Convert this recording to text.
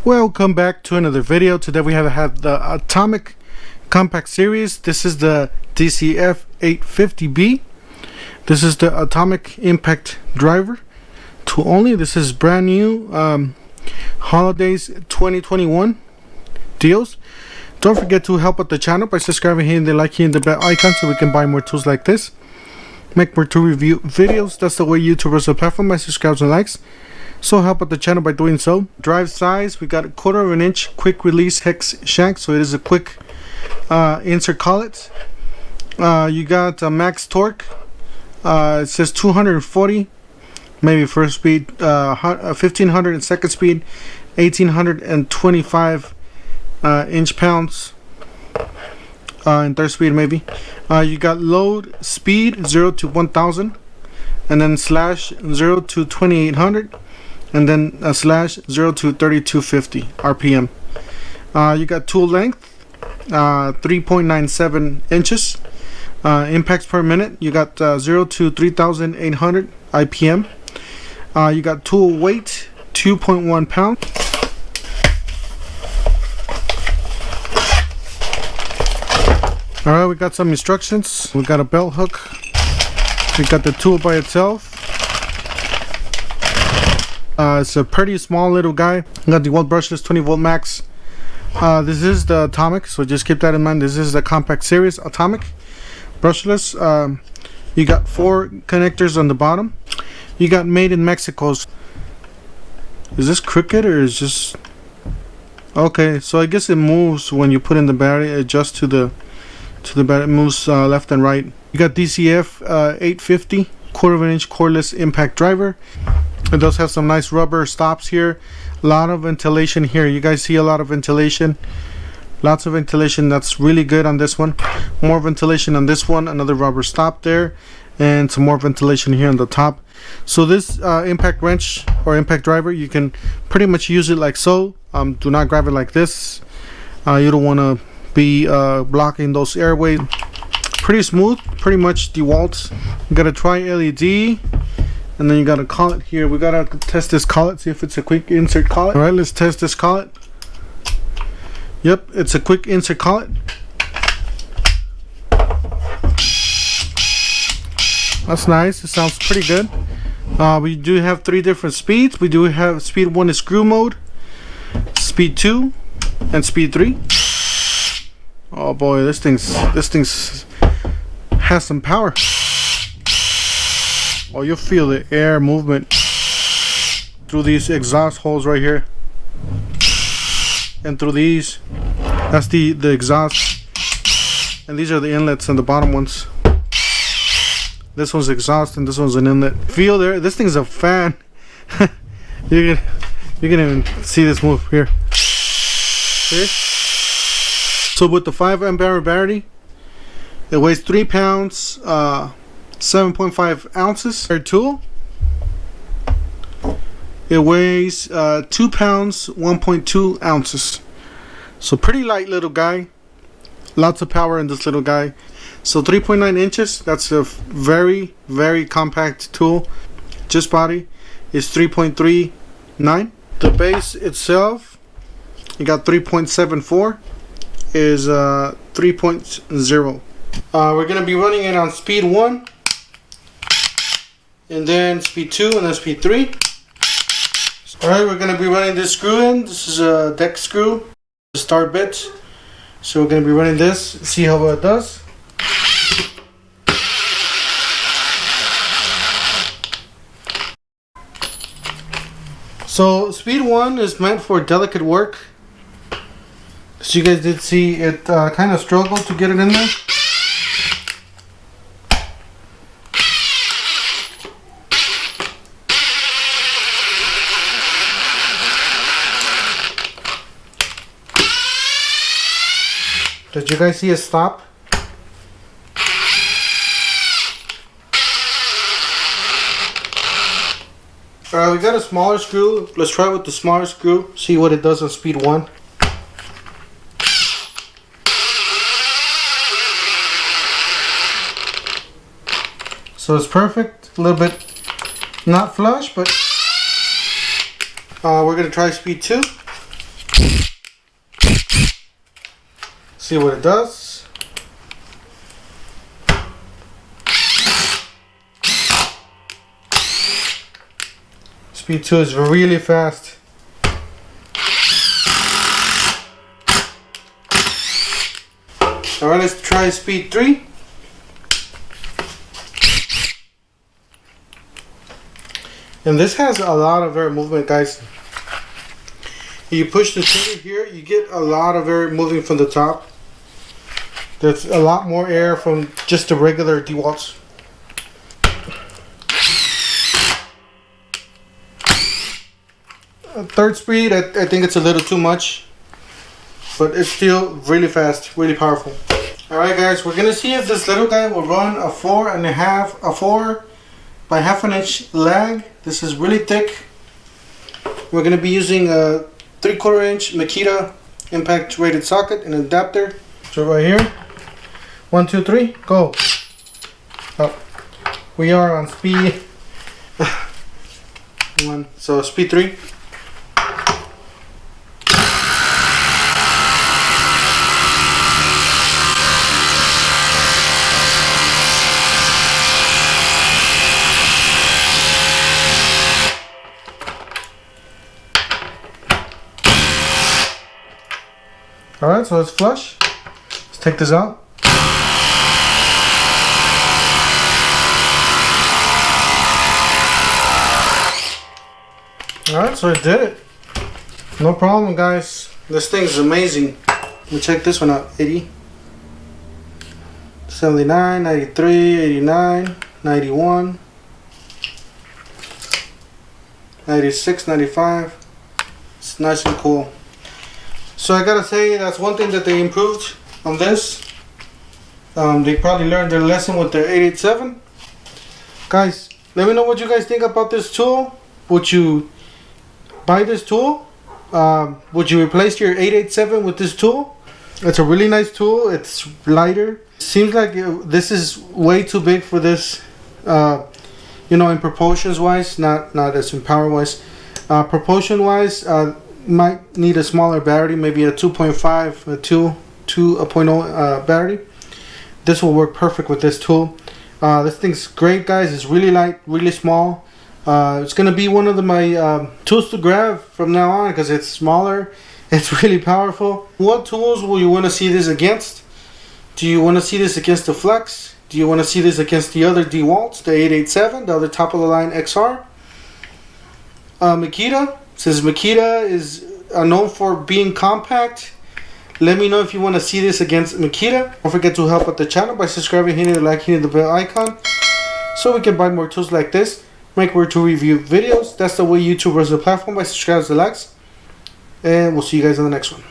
Welcome back to another video. Today we have the Atomic Compact Series. This is the DCF850B. This is the Atomic Impact Driver tool only. This is brand new Holidays 2021 deals. Don't forget to help out the channel by subscribing, hitting the like, hitting the bell icon so we can buy more tools like this, make more tool review videos. That's the way YouTubers are platform by subscribes and likes. So help out the channel by doing so. Drive size, we got a 1/4 inch quick release hex shank, so it is a quick insert collet. You got a max torque. It says 240, maybe first speed, 1500 and second speed, 1825 inch-pounds in third speed maybe. You got load speed 0 to 1000, and then slash 0 to 2800. And then a slash 0 to 3250 RPM. You got tool length 3.97 inches. Impacts per minute, you got 0 to 3800 IPM. You got tool weight 2.1 pounds. Alright, we got some instructions. We got a belt hook. We got the tool by itself. It's a pretty small little guy. Got the DeWalt brushless 20 volt max. This is the Atomic, so just keep that in mind. This is the Compact Series Atomic brushless. You got 4 connectors on the bottom. You got made in Mexico. Is this crooked or is just okay? So I guess it moves when you put in the battery. It adjusts to the battery. It moves left and right. You got DCF850 1/4 inch cordless impact driver. It does have some nice rubber stops here. A lot of ventilation here. You guys see a lot of ventilation. Lots of ventilation. That's really good on this one. More ventilation on this one. Another rubber stop there. And some more ventilation here on the top. So this impact wrench or impact driver, you can pretty much use it like so. Do not grab it like this. You don't want to be blocking those airways. Pretty smooth. Pretty much DeWalt. You got a tri-LED. And then you got a collet here. We gotta test this collet, see if it's a quick insert collet. Alright, let's test this collet. Yep, it's a quick insert collet. That's nice. It sounds pretty good. We do have 3 different speeds. We do have speed 1 is screw mode, speed 2, and speed 3. Oh boy, this thing's has some power. Oh, you'll feel the air movement through these exhaust holes right here, and through these. That's the exhaust, and these are the inlets and the bottom ones. This one's exhaust and this one's an inlet. Feel there. This thing's a fan. you can even see this move here. See? So with the 5 amp hour battery, it weighs 3 pounds. 7.5 ounces. Our tool, it weighs 2 pounds 1.2 ounces. So pretty light little guy. Lots of power in this little guy. So 3.9 inches. That's a very compact tool. Just body is 3.39. The base itself, you got 3.74 is 3.0. We're gonna be running it on speed 1, and then speed 2, and then speed 3. Alright, we're going to be running this screw in. This is a deck screw, the start bit. So we're going to be running this, see how it does. So speed 1 is meant for delicate work. As you guys did see, it kind of struggled to get it in there. Did you guys see it stop? Alright, we got a smaller screw. Let's try with the smaller screw. See what it does on speed 1. So it's perfect. A little bit not flush, but we're going to try speed 2. See what it does. Speed 2 is really fast. Alright, let's try speed 3. And this has a lot of air movement, guys. You push the trigger here, you get a lot of air moving from the top. There's a lot more air from just the regular DeWalts. Third speed, I think it's a little too much, but it's still really fast, really powerful. Alright guys, we're gonna see if this little guy will run a 4 by half an inch lag. This is really thick. We're gonna be using a 3/4 inch Makita impact rated socket and adapter. So right here, 1, 2, 3, go. Oh, we are on speed 1, so speed 3. Alright, so it's flush. Let's take this out. Alright, so it did it. No problem, guys. This thing is amazing. Let me check this one out. 80, 79, 93, 89, 91, 96, 95. It's nice and cool. So I gotta say, that's one thing that they improved on this. They probably learned their lesson with their 887. Guys, let me know what you guys think about this tool. Would you buy this tool? Would you replace your 887 with this tool? It's a really nice tool. It's lighter. Seems like this is way too big for this. You know, in proportions wise, not as in power wise. Proportion wise, might need a smaller battery, maybe a 2.5, a 2.0 battery. This will work perfect with this tool. This thing's great, guys. It's really light, really small. It's gonna be one of my tools to grab from now on because it's smaller. It's really powerful. What tools will you want to see this against? Do you want to see this against the Flex? Do you want to see this against the other DeWalts, the 887, the other top of the line XR? Makita. Since Makita is known for being compact, let me know if you want to see this against Makita. Don't forget to help out the channel by subscribing, hitting the like, hitting the bell icon, so we can buy more tools like this, make more tool review videos. That's the way YouTube runs the platform, by subscribing to the likes. And we'll see you guys on the next one.